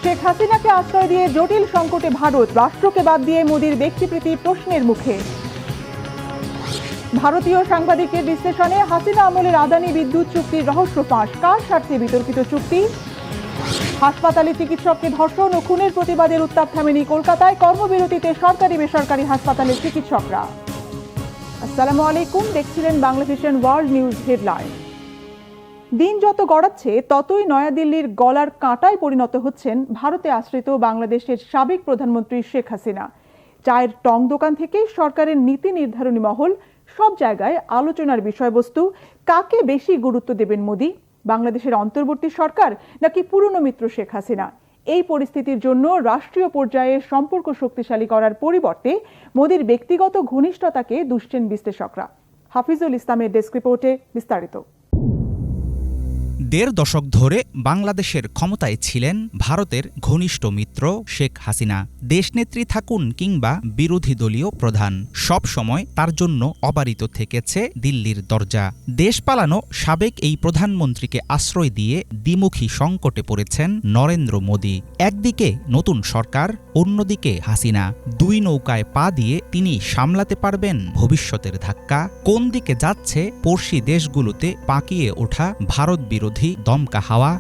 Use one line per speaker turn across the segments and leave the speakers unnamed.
শেখ হাসিনাকে আশ্রয় দিয়ে জটিল সংকটে ভারত, রাষ্ট্রকে বাদ দিয়ে মোদির ব্যক্তিপ্রীতি প্রশ্নের মুখে। ভারতীয় সাংবাদিকের বিশ্লেষণে হাসিনা আমলের আদানি বিদ্যুৎ চুক্তির রহস্য ফাঁস, কার স্বার্থে বিতর্কিত চুক্তি। হাসপাতালে চিকিৎসককে ধর্ষণ ও খুনের প্রতিবাদের উত্তাপ থামেনি কলকাতায়, কর্মবিরতিতে সরকারি বেসরকারি হাসপাতালের চিকিৎসকরা। আসসালামু আলাইকুম, দেখছিলেন বাংলাভিশন ওয়ার্ল্ড নিউজ হেডলাইন। দিন যত গড়াচ্ছে ততই নয়াদিল্লির গলার কাঁটায় পরিণত হচ্ছেন ভারতে আশ্রিত বাংলাদেশের সাবেক প্রধানমন্ত্রী শেখ হাসিনা। চায়ের টং দোকান থেকে সরকারের নীতি নির্ধারণী মহল, সব জায়গায় আলোচনার বিষয়বস্তু কাকে বেশি গুরুত্ব দেবেন মোদি, বাংলাদেশের অন্তর্বর্তী সরকার নাকি পুরনো মিত্র শেখ হাসিনা। এই পরিস্থিতির জন্য রাষ্ট্রীয় পর্যায়ে সম্পর্ক শক্তিশালী করার পরিবর্তে মোদির ব্যক্তিগত ঘনিষ্ঠতাকে দুষছেন বিশ্লেষকরা। হাফিজুল ইসলামের ডেস্ক রিপোর্টে বিস্তারিত।
১.৫ দশক ধরে বাংলাদেশের ক্ষমতায় ছিলেন ভারতের ঘনিষ্ঠ মিত্র শেখ হাসিনা। দেশনেত্রী থাকুন কিংবা বিরোধী দলীয় প্রধান, সব সময় তার জন্য অবারিত থেকেছে দিল্লির দরজা। দেশ পালানো সাবেক এই প্রধানমন্ত্রীকে আশ্রয় দিয়ে দ্বিমুখী সংকটে পড়েছেন নরেন্দ্র মোদি। একদিকে নতুন সরকার, অন্যদিকে হাসিনা। দুই নৌকায় পা দিয়ে তিনি সামলাতে পারবেন ভবিষ্যতের ধাক্কা? কোন দিকে যাচ্ছে পড়শি দেশগুলোতে পাকিয়ে ওঠা ভারত বিরোধী দমকা হাওয়া?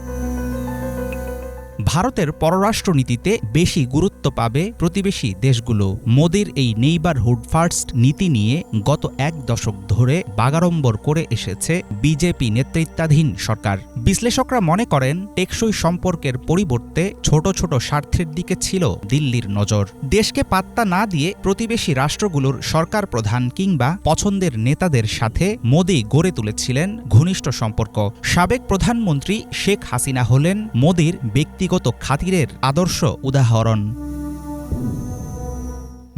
ভারতের পররাষ্ট্রনীতিতে বেশি গুরুত্ব পাবে প্রতিবেশী দেশগুলো। মোদির এই নেইবারহুড ফার্স্ট নীতি নিয়ে গত ১ দশক ধরে বাগাড়ম্বর করে এসেছে বিজেপি নেতৃত্বাধীন সরকার। বিশ্লেষকরা মনে করেন, টেকসই সম্পর্কের পরিবর্তে ছোট ছোট স্বার্থের দিকে ছিল দিল্লির নজর। দেশকে পাত্তা না দিয়ে প্রতিবেশী রাষ্ট্রগুলোর সরকার প্রধান কিংবা পছন্দের নেতাদের সাথে মোদি গড়ে তুলেছিলেন ঘনিষ্ঠ সম্পর্ক। সাবেক প্রধানমন্ত্রী শেখ হাসিনা হলেন মোদির ব্যক্তিগত খাতিরের আদর্শ উদাহরণ।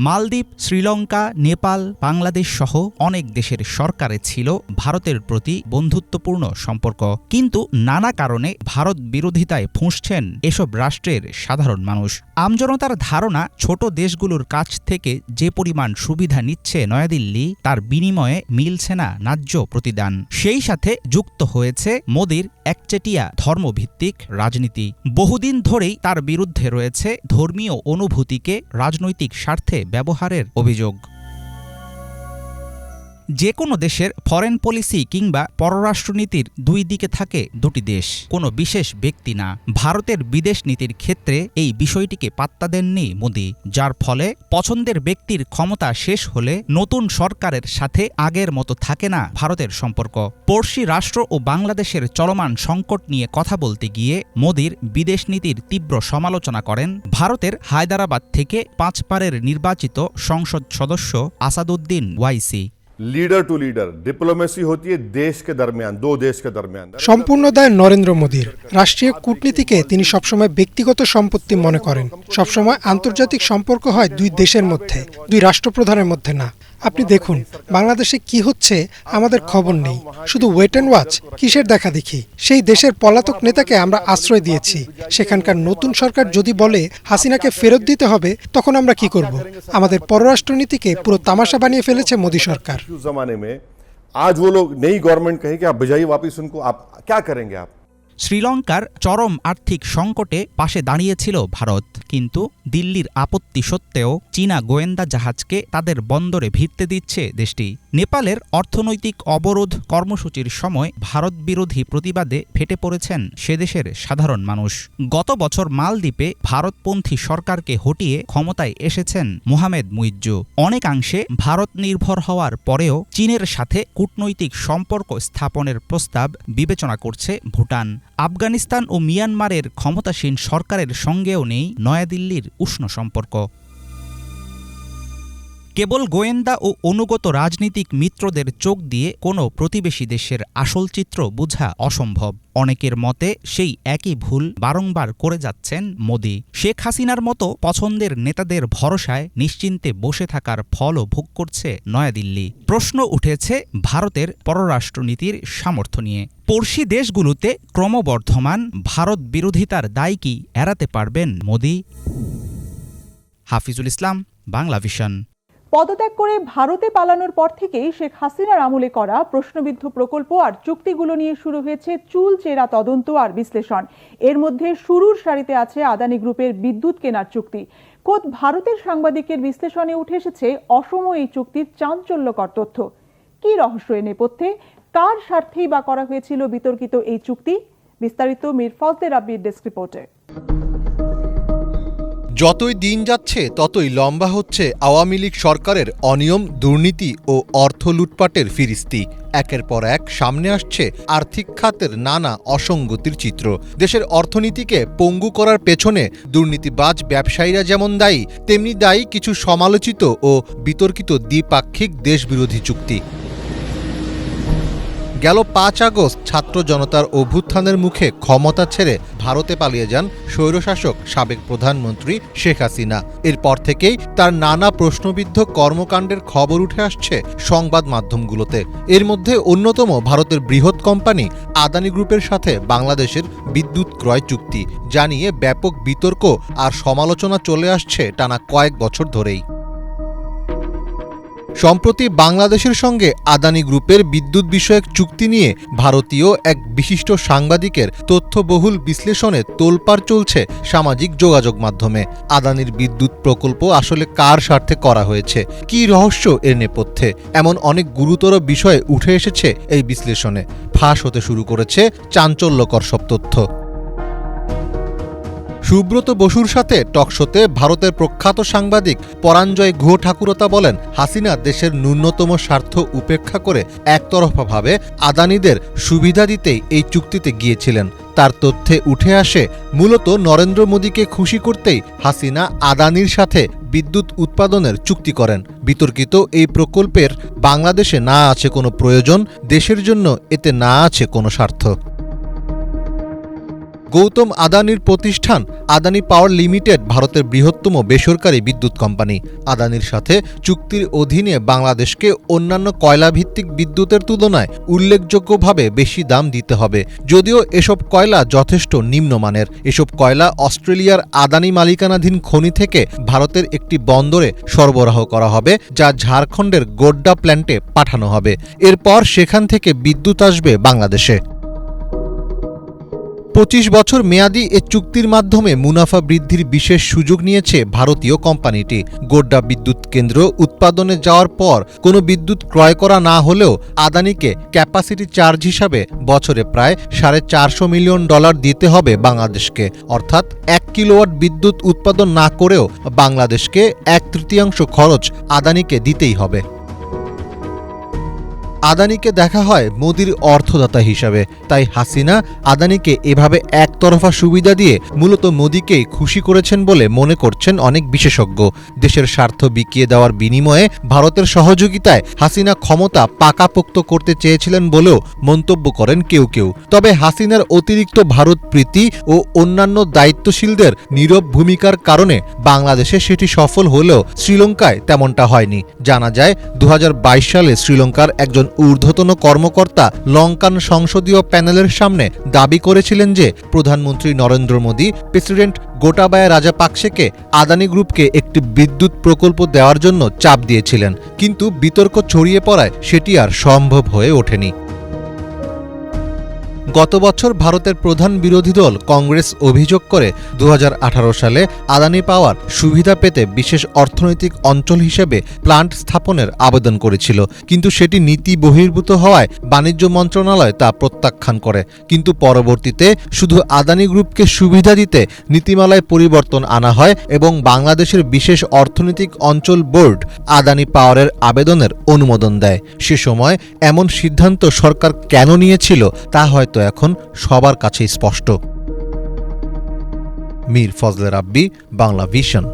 মালদ্বীপ, শ্রীলঙ্কা, নেপাল, বাংলাদেশ সহ অনেক দেশের সরকারে ছিল ভারতের প্রতি বন্ধুত্বপূর্ণ সম্পর্ক। কিন্তু নানা কারণে ভারত বিরোধিতায় ফুঁসছেন এসব রাষ্ট্রের সাধারণ মানুষ। আমজনতার ধারণা, ছোট দেশগুলোর কাছ থেকে যে পরিমাণ সুবিধা নিচ্ছে নয়াদিল্লি, তার বিনিময়ে মিলছে না ন্যায্য প্রতিদান। সেই সাথে যুক্ত হয়েছে মোদির একচেটিয়া ধর্মভিত্তিক রাজনীতি। বহুদিন ধরেই তার বিরুদ্ধে রয়েছে ধর্মীয় অনুভূতিকে রাজনৈতিক স্বার্থে ব্যবহারের অভিযোগ। যে কোনো দেশের ফরেন পলিসি কিংবা পররাষ্ট্রনীতির দুই দিকে থাকে দুটি দেশ, কোনো বিশেষ ব্যক্তি না। ভারতের বিদেশ নীতির ক্ষেত্রে এই বিষয়টিকে পাত্তা দেননি মোদি, যার ফলে পছন্দের ব্যক্তির ক্ষমতা শেষ হলে নতুন সরকারের সাথে আগের মতো থাকে না ভারতের সম্পর্ক। পড়শি রাষ্ট্র ও বাংলাদেশের চলমান সংকট নিয়ে কথা বলতে গিয়ে মোদির বিদেশ নীতির তীব্র সমালোচনা করেন ভারতের হায়দরাবাদ থেকে ৫ বারের নির্বাচিত সংসদ সদস্য আসাদুদ্দিন ওয়াইসি।
लीडर टू लीडर डिप्लोमेसी होती है देश के दरमियान, दो देश के दरमियान।
সম্পূর্ণ দায় নরেন্দ্র মোদির। রাষ্ট্রীয় কূটনীতিকে তিনি সবসময় ব্যক্তিগত সম্পত্তি মনে করেন। সবসময় আন্তর্জাতিক সম্পর্ক হয় দুই দেশের মধ্যে, দুই রাষ্ট্রপ্রধানের মধ্যে না। আপনি দেখুন বাংলাদেশে কি হচ্ছে, আমাদের খবর নেই, শুধু ওয়েট অ্যান্ড ওয়াচ। কিসের দেখা দেখি? সেই দেশের পলাতক নেতাকে আমরা আশ্রয় দিয়েছি। সেখানকার নতুন সরকার যদি বলে হাসিনাকে ফেরত দিতে হবে, তখন আমরা কি করব? আমাদের পররাষ্ট্রনীতিকে পুরো তামাশা বানিয়ে ফেলেছে মোদি সরকার।
जमाने में आज वो लोग नई गवर्नमेंट कहे कि आप बजाइए वापस उनको, आप क्या करेंगे? आप
শ্রীলঙ্কার চরম আর্থিক সংকটে পাশে দাঁড়িয়েছিল ভারত, কিন্তু দিল্লির আপত্তি সত্ত্বেও চীনা গোয়েন্দা জাহাজকে তাদের বন্দরে ভিড়তে দিচ্ছে দেশটি। নেপালের অর্থনৈতিক অবরোধ কর্মসূচির সময় ভারত বিরোধী প্রতিবাদে ফেটে পড়েছেন সেদেশের সাধারণ মানুষ। গত বছর মালদ্বীপে ভারতপন্থী সরকারকে হটিয়ে ক্ষমতায় এসেছেন মোহামেদ মুইজ্জু। অনেকাংশে ভারত নির্ভর হওয়ার পরেও চীনের সাথে কূটনৈতিক সম্পর্ক স্থাপনের প্রস্তাব বিবেচনা করছে ভুটান। আফগানিস্তান ও মিয়ানমারের ক্ষমতাসীন সরকারের সঙ্গেও নেই নয়াদিল্লির উষ্ণ সম্পর্ক। কেবল গোয়েন্দা ও অনুগত রাজনীতিক মিত্রদের চোখ দিয়ে কোনো প্রতিবেশী দেশের আসল চিত্র বোঝা অসম্ভব। অনেকের মতে সেই একই ভুল বারংবার করে যাচ্ছেন মোদি। শেখ হাসিনার মতো পছন্দের নেতাদের ভরসায় নিশ্চিন্তে বসে থাকার ফলও ভোগ করছে নয়াদিল্লি। প্রশ্ন উঠেছে ভারতের পররাষ্ট্রনীতির সামর্থ্য নিয়ে। পড়শি দেশগুলোতে ক্রমবর্ধমান ভারত বিরোধিতার দায় কি এড়াতে পারবেন মোদি? হাফিজুল ইসলাম, বাংলাভিশন।
পদত্যাগ করে ভারতে পালানোর পর থেকেই শেখ হাসিনার আমলে করা প্রশ্নবিদ্ধ প্রকল্প আর চুক্তিগুলো নিয়ে শুরু হয়েছে চুলচেরা তদন্ত আর বিশ্লেষণ। এর মধ্যে শুরুর সারিতে আছে আদানি গ্রুপের বিদ্যুৎ কেনার চুক্তি। খোদ ভারতের সাংবাদিকের বিশ্লেষণে উঠে এসেছে অসম এই চুক্তির চাঞ্চল্যকর তথ্য। কি রহস্য এ নেপথ্যে? কার স্বার্থেই বা করা হয়েছিল বিতর্কিত এই চুক্তি? বিস্তারিত মীর ফজলে রাব্বির ডেস্ক রিপোর্টে।
যতই দিন যাচ্ছে ততই লম্বা হচ্ছে আওয়ামী লীগ সরকারের অনিয়ম, দুর্নীতি ও অর্থ লুটপাটের ফিরিস্তি। একের পর এক সামনে আসছে আর্থিক খাতের নানা অসঙ্গতির চিত্র। দেশের অর্থনীতিকে পঙ্গু করার পেছনে দুর্নীতিবাজ ব্যবসায়ীরা যেমন দায়ী, তেমনি দায়ী কিছু সমালোচিত ও বিতর্কিত দ্বিপাক্ষিক দেশবিরোধী চুক্তি। গেল ৫ আগস্ট ছাত্র জনতার অভ্যুত্থানের মুখে ক্ষমতা ছেড়ে ভারতে পালিয়ে যান স্বৈরশাসক সাবেক প্রধানমন্ত্রী শেখ হাসিনা। এরপর থেকেই তার নানা প্রশ্নবিদ্ধ কর্মকাণ্ডের খবর উঠে আসছে সংবাদ মাধ্যমগুলোতে। এর মধ্যে অন্যতম ভারতের বৃহৎ কোম্পানি আদানি গ্রুপের সাথে বাংলাদেশের বিদ্যুৎ ক্রয় চুক্তি, যা নিয়ে ব্যাপক বিতর্ক আর সমালোচনা চলে আসছে টানা কয়েক বছর ধরেই। সম্প্রতি বাংলাদেশের সঙ্গে আদানি গ্রুপের বিদ্যুৎ বিষয়ক চুক্তি নিয়ে ভারতীয় এক বিশিষ্ট সাংবাদিকের তথ্যবহুল বিশ্লেষণে তোলপাড় চলছে সামাজিক যোগাযোগ মাধ্যমে। আদানির বিদ্যুৎ প্রকল্প আসলে কার স্বার্থে করা হয়েছে, কী রহস্য এর নেপথ্যে, এমন অনেক গুরুতর বিষয় উঠে এসেছে এই বিশ্লেষণে। ফাঁস হতে শুরু করেছে চাঞ্চল্যকর সব তথ্য। সুব্রত বসুর সাথে টকশোতে ভারতের প্রখ্যাত সাংবাদিক পরাঞ্জয় গুহ ঠাকুরতা বলেন, হাসিনা দেশের ন্যূনতম স্বার্থ উপেক্ষা করে একতরফাভাবে আদানিদের সুবিধা দিতেই এই চুক্তিতে গিয়েছিলেন। তার তথ্যে উঠে আসে মূলত নরেন্দ্র মোদীকে খুশি করতেই হাসিনা আদানির সাথে বিদ্যুৎ উৎপাদনের চুক্তি করেন। বিতর্কিত এই প্রকল্পের বাংলাদেশে না আছে কোনো প্রয়োজন, দেশের জন্য এতে না আছে কোনো স্বার্থ। গৌতম আদানির প্রতিষ্ঠান আদানি পাওয়ার লিমিটেড ভারতের বৃহত্তম বেসরকারি বিদ্যুৎ কোম্পানি। আদানির সাথে চুক্তির অধীনে বাংলাদেশকে অন্যান্য কয়লাভিত্তিক বিদ্যুতের তুলনায় উল্লেখযোগ্যভাবে বেশি দাম দিতে হবে। যদিও এসব কয়লা যথেষ্ট নিম্নমানের। এসব কয়লা অস্ট্রেলিয়ার আদানি মালিকানাধীন খনি থেকে ভারতের একটি বন্দরে সরবরাহ করা হবে, যা ঝাড়খণ্ডের গোড্ডা প্ল্যান্টে পাঠানো হবে। এরপর সেখান থেকে বিদ্যুৎ আসবে বাংলাদেশে। ২৫ বছর মেয়াদী এ চুক্তির মাধ্যমে মুনাফা বৃদ্ধির বিশেষ সুযোগ নিয়েছে ভারতীয় কোম্পানিটি। গোড্ডা বিদ্যুৎ কেন্দ্র উৎপাদনে যাওয়ার পর কোনো বিদ্যুৎ ক্রয় করা না হলেও আদানিকে ক্যাপাসিটি চার্জ হিসাবে বছরে প্রায় $450 মিলিয়ন দিতে হবে বাংলাদেশকে। অর্থাৎ ১ কিলোওয়াট বিদ্যুৎ উৎপাদন না করেও বাংলাদেশকে ১/৩ খরচ আদানিকে দিতেই হবে। আদানিকে দেখা হয় মোদির অর্থদাতা হিসাবে। তাই হাসিনা আদানিকে এভাবে একতরফা সুবিধা দিয়ে মূলত মোদিকেই খুশি করেছেন বলে মনে করছেন অনেক বিশেষজ্ঞ। দেশের স্বার্থ বিকিয়ে দেওয়ার বিনিময়ে ভারতের সহযোগিতায় হাসিনা ক্ষমতা পাকাপোক্ত করতে চেয়েছিলেন বলেও মন্তব্য করেন কেউ কেউ। তবে হাসিনার অতিরিক্ত ভারত প্রীতি ও অন্যান্য দায়িত্বশীলদের নীরব ভূমিকার কারণে বাংলাদেশে সেটি সফল হলেও শ্রীলঙ্কায় তেমনটা হয়নি। জানা যায় ২০২২ সালে শ্রীলঙ্কার একজন ঊর্ধ্বতন কর্মকর্তা লঙ্কান সংসদীয় প্যানেলের সামনে দাবি করেছিলেন যে প্রধানমন্ত্রী নরেন্দ্র মোদী প্রেসিডেন্ট গোটাবায়া রাজাপাকসেকে আদানি গ্রুপকে একটি বিদ্যুৎ প্রকল্প দেওয়ার জন্য চাপ দিয়েছিলেন, কিন্তু বিতর্ক ছড়িয়ে পড়ায় সেটি আর সম্ভব হয়ে ওঠেনি। গত বছর ভারতের প্রধান বিরোধী দল কংগ্রেস অভিযোগ করে ২০১৮ সালে আদানি পাওয়ার সুবিধা পেতে বিশেষ অর্থনৈতিক অঞ্চল হিসেবে প্লান্ট স্থাপনের আবেদন করেছিল, কিন্তু সেটি নীতি বহির্ভূত হওয়ায় বাণিজ্য মন্ত্রণালয় তা প্রত্যাখ্যান করে। কিন্তু পরবর্তীতে শুধু আদানি গ্রুপকে সুবিধা দিতে নীতিমালায় পরিবর্তন আনা হয় এবং বাংলাদেশের বিশেষ অর্থনৈতিক অঞ্চল বোর্ড আদানি পাওয়ারের আবেদনের অনুমোদন দেয়। সে সময় এমন সিদ্ধান্ত সরকার কেন নিয়েছিল তা হয়তো এখন সবার কাছেই স্পষ্ট। মীর ফজলে রাব্বি, বাংলা ভিশন।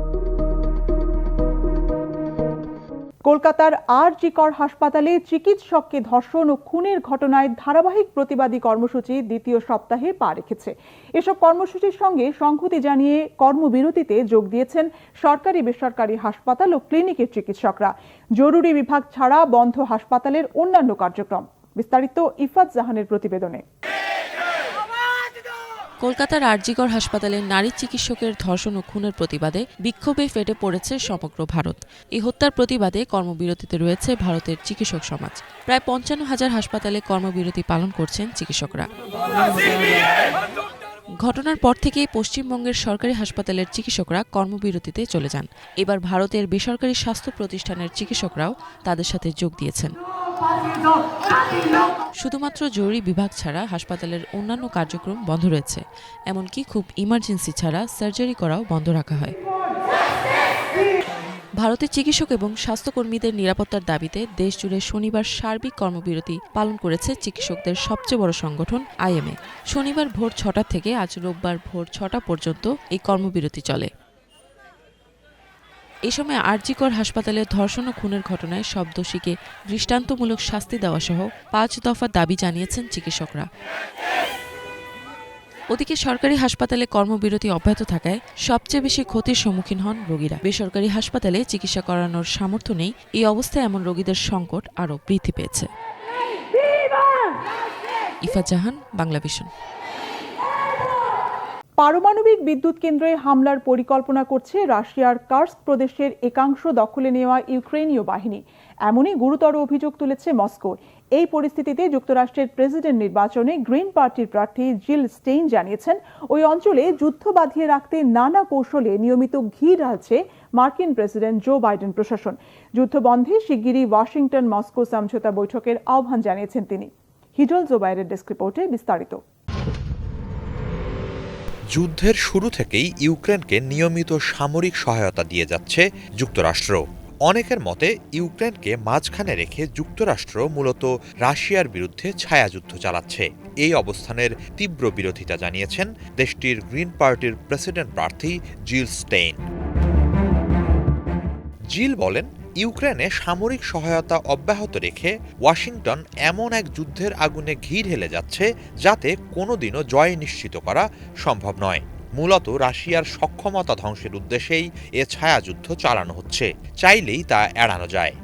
কলকাতার আর.জি. কর হাসপাতালে চিকিৎসককে ধর্ষণ ও খুনের ঘটনায় ধারাবাহিক প্রতিবাদী কর্মসূচি দ্বিতীয় সপ্তাহে পা রেখেছে। এসব কর্মসূচির সঙ্গে সংহতি জানিয়ে কর্মবিরতিতে যোগ দিয়েছেন সরকারি বেসরকারি হাসপাতাল ও ক্লিনিকের চিকিৎসকরা। জরুরি বিভাগ ছাড়া বন্ধ হাসপাতালের অন্যান্য কার্যক্রম। বিস্তারিত ইফাত জাহানের প্রতিবেদনে।
কলকাতার আরজিকর হাসপাতালে নারী চিকিৎসকের ধর্ষণ ও খুনের প্রতিবাদে বিক্ষোভে ফেটে পড়েছে সমগ্র ভারত। এই হত্যার প্রতিবাদে কর্মবিরতিতে রয়েছে ভারতের চিকিৎসক সমাজ। প্রায় ৫৫,০০০ হাসপাতালে কর্মবিরতি পালন করছেন চিকিৎসকরা। ঘটনার পর থেকেই পশ্চিমবঙ্গের সরকারি হাসপাতালের চিকিৎসকরা কর্মবিরতিতে চলে যান। এবার ভারতের বেসরকারি স্বাস্থ্য প্রতিষ্ঠানের চিকিৎসকরাও তাদের সাথে যোগ দিয়েছেন। শুধুমাত্র জরুরি বিভাগ ছাড়া হাসপাতালের অন্যান্য কার্যক্রম বন্ধ রয়েছে। এমনকি খুব ইমার্জেন্সি ছাড়া সার্জারি করাও বন্ধ রাখা হয়। ভারতের চিকিৎসক এবং স্বাস্থ্যকর্মীদের নিরাপত্তার দাবিতে দেশজুড়ে শনিবার সার্বিক কর্মবিরতি পালন করেছে চিকিৎসকদের সবচেয়ে বড় সংগঠন আইএমএ। শনিবার ভোর ৬টা থেকে আজ রোববার ভোর ৬টা পর্যন্ত এই কর্মবিরতি চলে। এ সময় আরজিকর হাসপাতালে ধর্ষণ ও খুনের ঘটনায় সব দোষীকে দৃষ্টান্তমূলক শাস্তি দেওয়া সহ ৫ দফা দাবি জানিয়েছেন চিকিৎসকরা। ওদিকে সরকারি হাসপাতালে কর্মবিরতি অব্যাহত থাকায় সবচেয়ে বেশি ক্ষতির সম্মুখীন হন রোগীরা। বেসরকারি হাসপাতালে চিকিৎসা করানোর সামর্থ্য নেই। এই অবস্থায় এমন রোগীদের সংকট আরও বৃদ্ধি পেয়েছে। ইফা জাহান, বাংলাভিশন।
পারমাণবিক বিদ্যুৎ কেন্দ্রে হামলার পরিকল্পনা করছে রাশিয়ার কার্স্ক প্রদেশের একাংশ দখলে নেওয়া ইউক্রেনীয় বাহিনী। এমনই গুরুতর অভিযোগ তুলেছে মস্কো। এই পরিস্থিতিতে যুক্তরাষ্ট্রের প্রেসিডেন্ট নির্বাচনে গ্রিন পার্টির প্রার্থী জিল স্টেইন জানিয়েছেন, ওই অঞ্চলে যুদ্ধ বাঁধিয়ে রাখতে নানা কৌশলে নিয়মিত ঘি ঢালছে মার্কিন প্রেসিডেন্ট জো বাইডেন প্রশাসন। যুদ্ধ বন্ধে শিগগিরই ওয়াশিংটন মস্কো সমঝোতা বৈঠকের আহ্বান জানিয়েছেন তিনি। হিজল জোবাইরের ডেস্ক রিপোর্টে বিস্তারিত।
যুদ্ধের শুরু থেকেই ইউক্রেনকে নিয়মিত সামরিক সহায়তা দিয়ে যাচ্ছে যুক্তরাষ্ট্র। অনেকের মতে ইউক্রেনকে মাঝখানে রেখে যুক্তরাষ্ট্র মূলত রাশিয়ার বিরুদ্ধে ছায়াযুদ্ধ চালাচ্ছে। এই অবস্থানের তীব্র বিরোধিতা জানিয়েছেন দেশটির গ্রিন পার্টির প্রেসিডেন্ট প্রার্থী জিল স্টেইন। জিল বলেন, ইউক্রেনে সামরিক সহায়তা অব্যাহত রেখে ওয়াশিংটন এমন এক যুদ্ধের আগুনে ঘি ঢেলে যাচ্ছে যাতে কোনোদিনও জয় নিশ্চিত করা সম্ভব নয়। মূলত রাশিয়ার সক্ষমতা ধ্বংসের উদ্দেশ্যেই এ ছায়াযুদ্ধ চালানো হচ্ছে, চাইলেই তা এড়ানো যায়।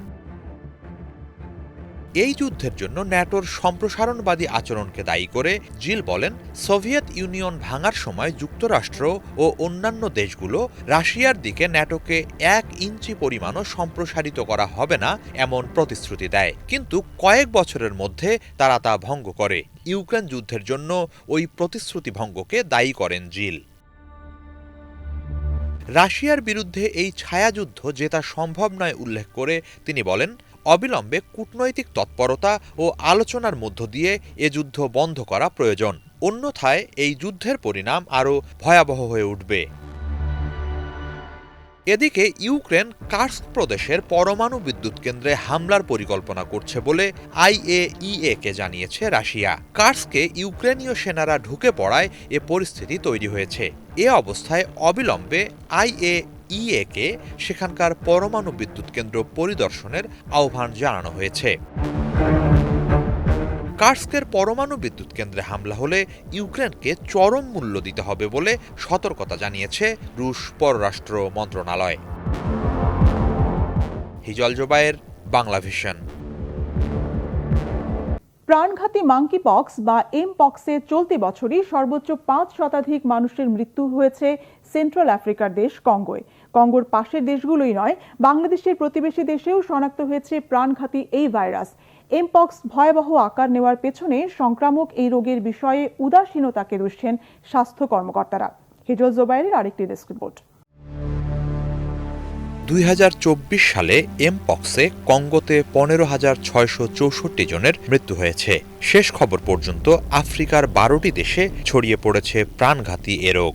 এই যুদ্ধের জন্য ন্যাটোর সম্প্রসারণবাদী আচরণকে দায়ী করে জিল বলেন, সোভিয়েত ইউনিয়ন ভাঙার সময় যুক্তরাষ্ট্র ও অন্যান্য দেশগুলো রাশিয়ার দিকে ন্যাটোকে ১ ইঞ্চি পরিমাণও সম্প্রসারিত করা হবে না এমন প্রতিশ্রুতি দেয়, কিন্তু কয়েক বছরের মধ্যে তারা তা ভঙ্গ করে। ইউক্রেন যুদ্ধের জন্য ওই প্রতিশ্রুতি ভঙ্গকে দায়ী করেন জিল। রাশিয়ার বিরুদ্ধে এই ছায়াযুদ্ধ জেতা সম্ভব নয় উল্লেখ করে তিনি বলেন, অবিলম্বে কূটনৈতিক তৎপরতা ও আলোচনার মধ্য দিয়ে এ যুদ্ধ বন্ধ করা প্রয়োজন, অন্যথায় এই যুদ্ধের পরিণাম আরও ভয়াবহ হয়ে উঠবে। এদিকে ইউক্রেন কার্স্ক প্রদেশের পরমাণু বিদ্যুৎ কেন্দ্রে হামলার পরিকল্পনা করছে বলে আইএইএ-কে জানিয়েছে রাশিয়া। কার্স্কে ইউক্রেনীয় সেনারা ঢুকে পড়ায় এ পরিস্থিতি তৈরি হয়েছে। এ অবস্থায় অবিলম্বে আইএইএ-কে সেখানকার পরমাণু বিদ্যুৎ কেন্দ্র পরিদর্শনের আহ্বান জানানো হয়েছে। কার্স্কের পরমাণু বিদ্যুৎ কেন্দ্রে হামলা হলে ইউক্রেনকে চরম মূল্য দিতে হবে বলে সতর্কতা জানিয়েছে রুশ পররাষ্ট্র মন্ত্রণালয়। হিজল জোবায়ের, বাংলাভিশন।
প্রাণঘাতী মাঙ্কি পক্স বা এম পক্সে চলতি বছরই সর্বোচ্চ ৫ শতাধিক মানুষের মৃত্যু হয়েছে সেন্ট্রাল আফ্রিকার দেশ কঙ্গোয়। কঙ্গোর পাশের দেশগুলোই নয়, বাংলাদেশের প্রতিবেশী দেশেও শনাক্ত হয়েছে প্রাণঘাতী এই ভাইরাস। এমপক্স ভয়াবহ আকার নেওয়ার পেছনে সংক্রামক এই রোগের বিষয়ে উদাসীনতাকে দুষছেন স্বাস্থ্য কর্মকর্তারা। হিজল জোবাইরের আরেকটি ডেস্ক রিপোর্ট।
২০২৪ সালে এমপক্সে কঙ্গোতে ১৫,৬৬৪ জনের মৃত্যু হয়েছে। শেষ খবর পর্যন্ত আফ্রিকার ১২টি দেশে ছড়িয়ে পড়েছে প্রাণঘাতী এ রোগ।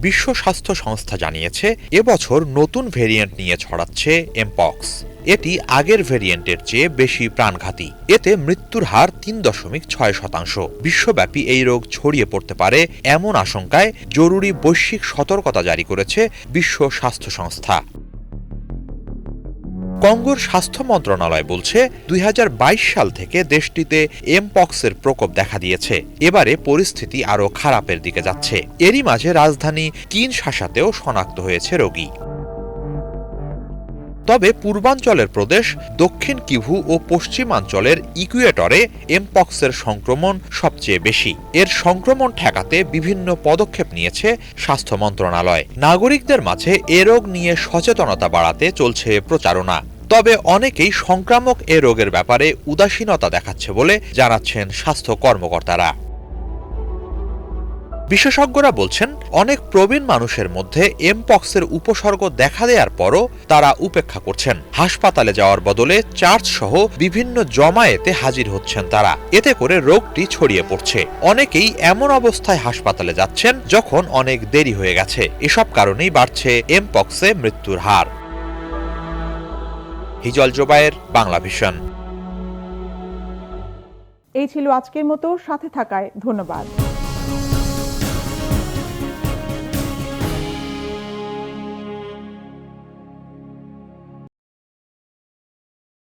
বিশ্ব স্বাস্থ্য সংস্থা জানিয়েছে, এবছর নতুন ভেরিয়েন্ট নিয়ে ছড়াচ্ছে এমপক্স। এটি আগের ভেরিয়েন্টের চেয়ে বেশি প্রাণঘাতী। এতে মৃত্যুর হার ৩.৬%। বিশ্বব্যাপী এই রোগ ছড়িয়ে পড়তে পারে এমন আশঙ্কায় জরুরি বৈশ্বিক সতর্কতা জারি করেছে বিশ্ব স্বাস্থ্য সংস্থা। কঙ্গোর স্বাস্থ্য মন্ত্রণালয় বলছে, ২০২২ সাল থেকে দেশটিতে এমপক্সের প্রকোপ দেখা দিয়েছে। এবারে পরিস্থিতি আরও খারাপের দিকে যাচ্ছে। এরই মাঝে রাজধানী কিনশাসাতেও শনাক্ত হয়েছে রোগী। তবে পূর্বাঞ্চলের প্রদেশ, দক্ষিণ কিভু ও পশ্চিমাঞ্চলের ইকুয়েটরে এমপক্সের সংক্রমণ সবচেয়ে বেশি। এর সংক্রমণ ঠেকাতে বিভিন্ন পদক্ষেপ নিয়েছে স্বাস্থ্য মন্ত্রণালয়। নাগরিকদের মাঝে এ রোগ নিয়ে সচেতনতা বাড়াতে চলছে প্রচারণা। তবে অনেকেই সংক্রামক এ রোগের ব্যাপারে উদাসীনতা দেখাচ্ছে বলে জানাচ্ছেন স্বাস্থ্য কর্মকর্তারা। বিশেষজ্ঞরা বলছেন, অনেক প্রবীণ মানুষের মধ্যে এমপক্সের উপসর্গ দেখা দেওয়ার পরও তারা উপেক্ষা করছেন। হাসপাতালে যাওয়ার বদলে চার্চ সহ বিভিন্ন জমায়েতে হাজির হচ্ছেন তারা। এতে করে রোগটি ছড়িয়ে পড়ছে। অনেকেই এমন অবস্থায় হাসপাতালে যাচ্ছেন যখন অনেক দেরি হয়ে গেছে। এসব কারণেই বাড়ছে এমপক্সে মৃত্যুর হার। হিজল জোবায়ের, বাংলা ভিশন।
এই ছিল আজকের মতো, সাথে থাকায় ধন্যবাদ।